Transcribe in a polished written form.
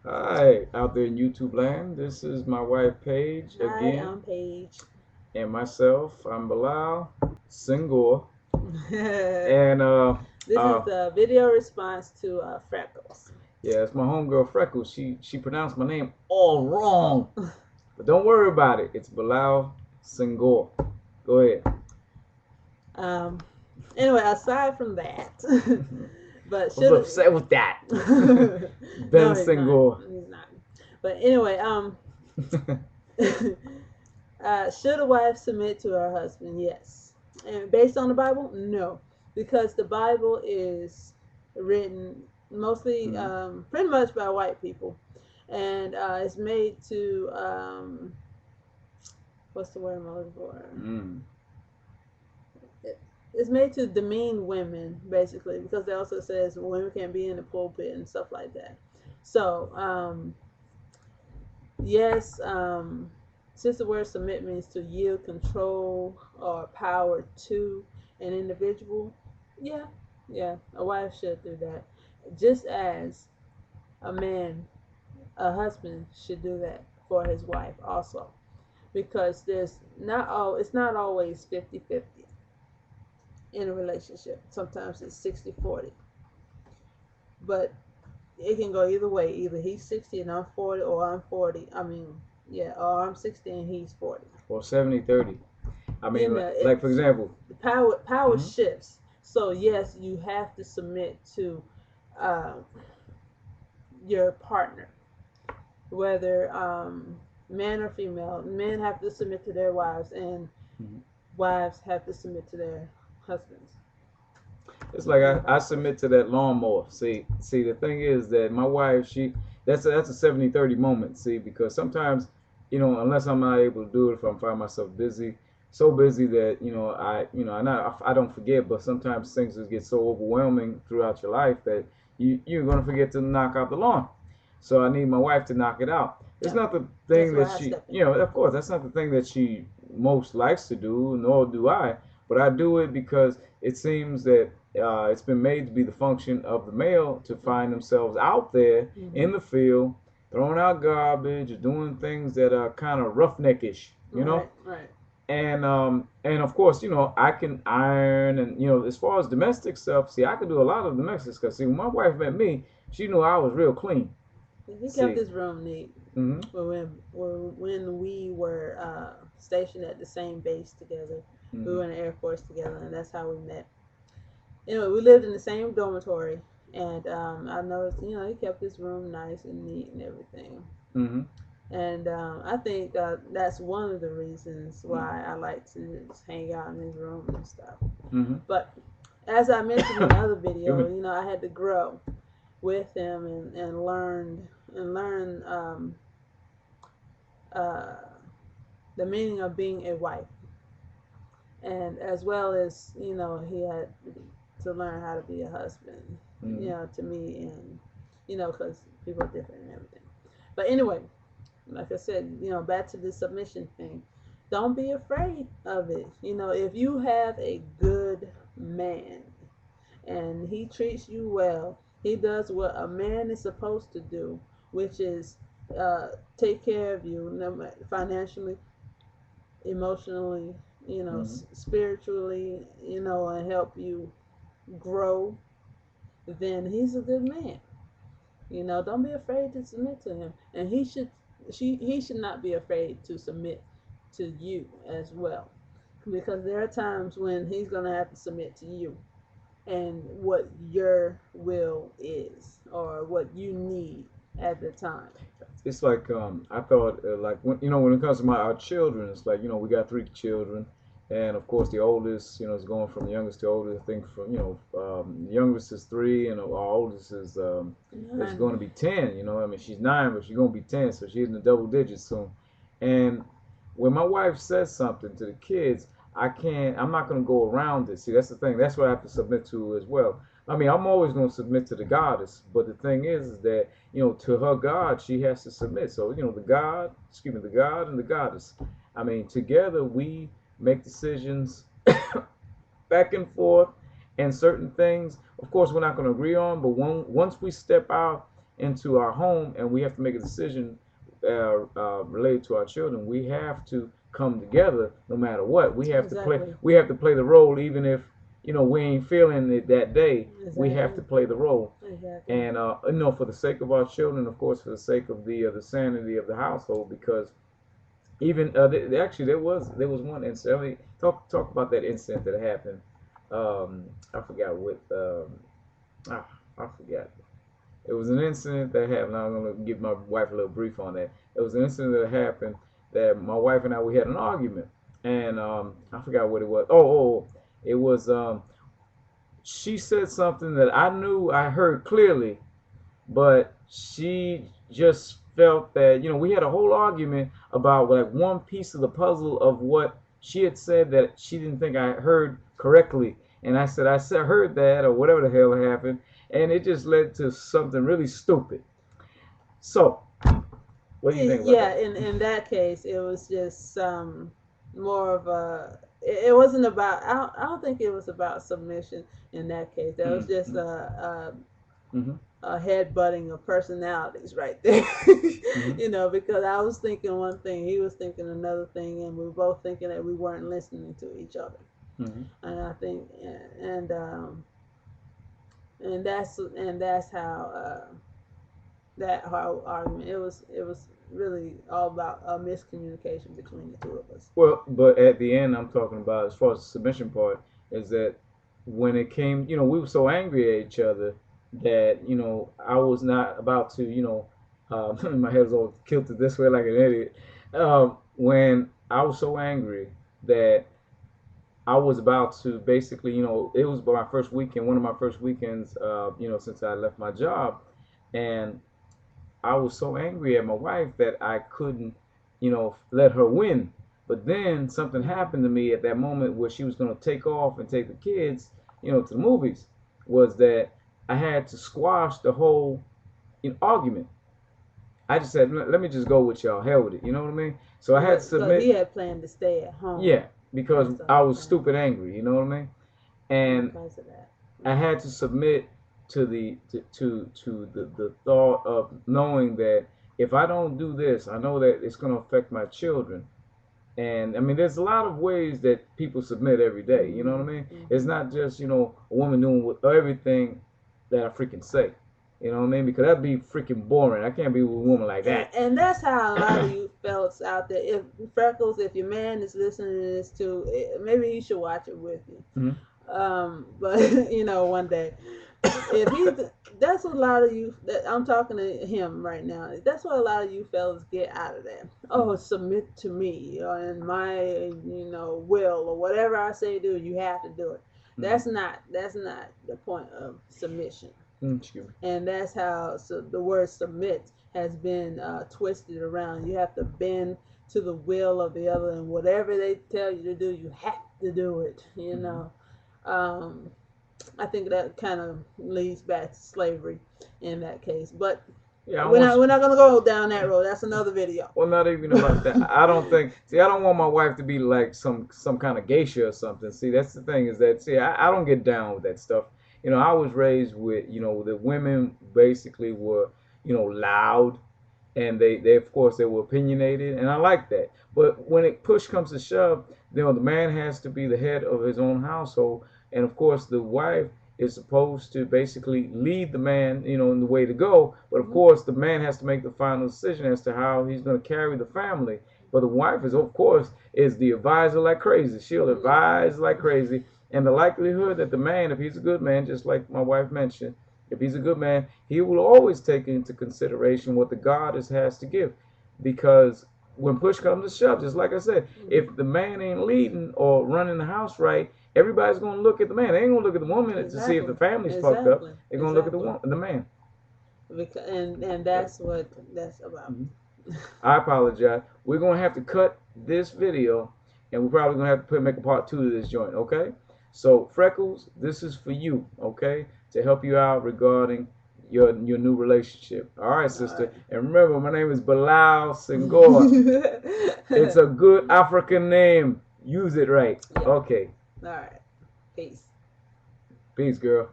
Hi, out there in YouTube land. This is my wife Paige Hi, again, I'm Paige. and myself. I'm Bilal Senghor, This and is uh, the video response to Freckles. yeah, it's my homegirl Freckles. She pronounced my name all wrong, but don't worry about it. It's Bilal Senghor. Go ahead. Um, anyway, aside from that, but I was should upset with that. Ben no, he's not. Senghor. He's not. But anyway, should a wife submit to her husband? Yes. And based on the Bible, no, because the Bible is written mostly, Mhm. pretty much by white people, and it's made to what's the word I'm looking for? Mm. It's made to demean women, basically, because it also says women can't be in the pulpit and stuff like that. So, yes, since the word submit means to yield control or power to an individual, yeah, yeah, a wife should do that. Just as a man, a husband should do that for his wife also. Because it's not always 50-50 in a relationship. Sometimes it's 60-40. But it can go either way. Either he's 60 and I'm 40, or I'm 40. I mean, yeah, or I'm 60 and he's 40. Or 70-30. I You mean, know, like for example. the power Mhm. shifts. So yes, you have to submit to uh, your partner, whether man or female. Men have to submit to their wives, and Mhm. wives have to submit to their husbands, It's like and I vice submit versa. to that lawnmower. See, the thing is that my wife, that's a 70-30 moment. See, because sometimes, unless I'm not able to do it, if I find myself busy, so busy that I don't forget, but sometimes things just get so overwhelming throughout your life that you're gonna forget to knock out the lawn. So I need my wife to knock it out. It's Yep, not the that's thing where that I she, step in. of course, that's not the thing that she most likes to do, nor do I. But I do it because it seems that it's been made to be the function of the male to find themselves out there Mm-hmm. in the field, throwing out garbage, or doing things that are kind of roughneckish, Right, right. and of course, I can iron, and as far as domestic stuff, see, I can do a lot of domestic stuff. See, when my wife met me, she knew I was real clean. He kept See, his room neat. mm-hmm, When we were stationed at the same base together, we mm-hmm, were in the Air Force together, and that's how we met. Anyway, we lived in the same dormitory, and I noticed, he kept his room nice and neat and everything. mm-hmm, And I think that's one of the reasons mm-hmm, why I like to just hang out in his room and stuff. mm-hmm. But as I mentioned in the other Excuse me. video, I had to grow with him and learn uh, the meaning of being a wife, and as well as he had to learn how to be a husband, Mm-hmm. to me, and because people are different and everything. But anyway, like I said, back to the submission thing. Don't be afraid of it. If you have a good man and he treats you well, he does what a man is supposed to do, which is take care of you, financially, emotionally, Mm-hmm. spiritually, and help you grow, then he's a good man. Don't be afraid to submit to him, and he should not be afraid to submit to you as well, because there are times when he's gonna have to submit to you and what your will is or what you need at the time. It's like I thought like when it comes to our children, it's like we got three children, and of course the oldest is going from youngest to oldest. I think from youngest is 3, and our oldest is And going to be 10. I mean, she's 9, but she's going to be 10, so she's in the double digits soon. And when my wife says something to the kids, I'm not going to go around it. See, that's the thing. That's what I have to submit to as well. I mean, I'm always going to submit to the goddess, but the thing is that to her God, she has to submit. So, the God and the goddess. I mean, together we make decisions back and forth, and certain things, of course, we're not going to agree on, but once we step out into our home and we have to make a decision related to our children, we have to come together no matter what. We have to play. Exactly. We have to play the role, even if we ain't feeling it that day. We have to Exactly. play the role, Exactly. and for the sake of our children, of course, for the sake of the sanity of the household, because even actually there was one incident. I mean, talk about that incident that happened. I forgot what. Ah, I forgot. It was an incident that happened. I'm gonna give my wife a little brief on that. It was an incident that happened that my wife and I we had an argument, and I forgot what it was. It was she said something that I knew I heard clearly, but she just felt that we had a whole argument about like one piece of the puzzle of what she had said that she didn't think I heard correctly, and I said heard that or whatever the hell happened, and it just led to something really stupid. So, what do you think about Yeah, that? in that case, it was just more of a. It wasn't about. I don't think it was about submission in that case. That was just Mm-hmm. Mm-hmm. a head butting of personalities right there. Mm-hmm. Because I was thinking one thing, he was thinking another thing, and we were both thinking that we weren't listening to each other. Mm-hmm. And I think, and that's how that whole argument. It was really all about a miscommunication between the two of us. Well, but at the end, I'm talking about as far as the submission part is that when it came, we were so angry at each other that I was not about to, my head was all tilted this way like an idiot. When I was so angry that I was about to basically, it was my first weekend, one of my first weekends, since I left my job, and I was so angry at my wife that I couldn't, let her win. But then something happened to me at that moment where she was going to take off and take the kids, to the movies. Was that I had to squash the whole argument. I just said, let me just go with y'all. Hell with it. You know what I mean? So I had to So he submit. had planned to stay at home. Yeah, because That's the I whole was thing. stupid angry. You know what I mean? And Because of that. I had to submit to the thought of knowing that if I don't do this, I know that it's going to affect my children. And I mean, there's a lot of ways that people submit every day. You know what I mean? It's Mm-hmm. not just a woman doing everything that I freaking say. You know what I mean? Because that'd be freaking boring. I can't be with a woman like and, that. and that's how a lot of you fellas out there. If Freckles, if your man is listening to this too, maybe he should watch it with you. Mhm. But one day, if he, that's what a lot of you. That I'm talking to him right now. That's what a lot of you fellas get out of that. Oh, submit to me or in my will or whatever I say do. You have to do it. Mhm. That's not the point of submission. Excuse me. And that's how the word submit has been twisted around. You have to bend to the will of the other, and whatever they tell you to do, you have to do it. Mhm. Um, I think that kind of leads back to slavery in that case. But Yeah, I we're want not we're not gonna go down that road. That's another video. Well, not even about that. I don't think. See, I don't want my wife to be like some kind of geisha or something. See, that's the thing is that I don't get down with that stuff. I was raised with the women basically were loud, and they of course they were opinionated, and I like that. But when it push comes to shove, the man has to be the head of his own household, and of course the wife is supposed to basically lead the man, in the way to go. But of Mm-hmm. course the man has to make the final decision as to how he's going to carry the family. But the wife is, of course, is the advisor like crazy. She'll advise like crazy, and the likelihood that the man, if he's a good man, just like my wife mentioned, if he's a good man, he will always take into consideration what the God has to give. Because when push comes to shove, just like I said, Mm-hmm. if the man ain't leading or running the house right, everybody's gonna look at the man. They ain't gonna look at the woman to see if the Exactly. family's fucked up. Exactly. They're gonna look at Exactly. the man. And that's what that's about. Mhm. I apologize. We're gonna have to cut this video, and we're probably gonna have to make a part 2 to this joint. Okay? So Freckles, this is for you. Okay? To help you out regarding your new relationship. All right, All sister. right. And remember, my name is Bilal Senghor. It's a good African name. Use it right. Yeah. Okay. All right. Peace. Peace, girl.